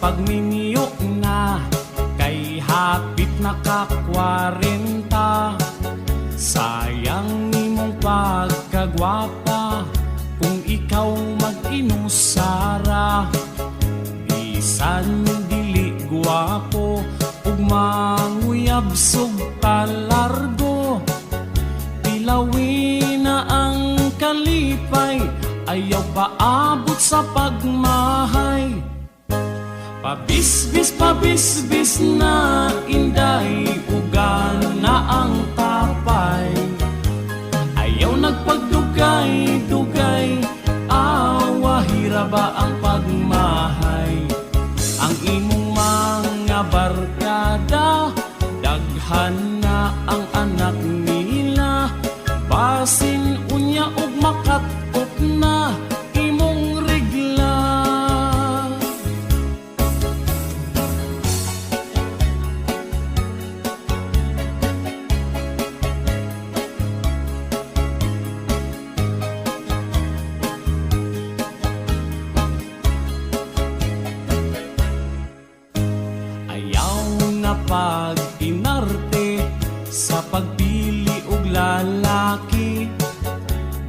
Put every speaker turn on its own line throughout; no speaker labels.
pagminiyok na, kay hapit na ka 40. Sayang nimong pagkagwapa, kung ikaw mag-inusara. Bisan dili gwapo, ug manguyab sug talargo. Tilawin na ang kalipay, ayaw paabot sa pagmahay. Pabisbis, pabisbis na inday, ugan na ang tapay. Ayaw nagpagdugay-dugay, awahira ba ang pagmahay? Ang imong mga barkada, daghan na ang anak nila. Basin unya ug makatop na imong regla. Ayaw na pag-inarte sa pagpili og lalaki.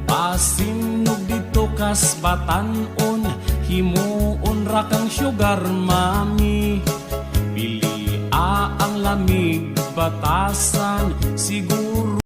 Basin og dito kas batan-on, himuon ra kang sugar mami. Pili ang lamig batasan, siguro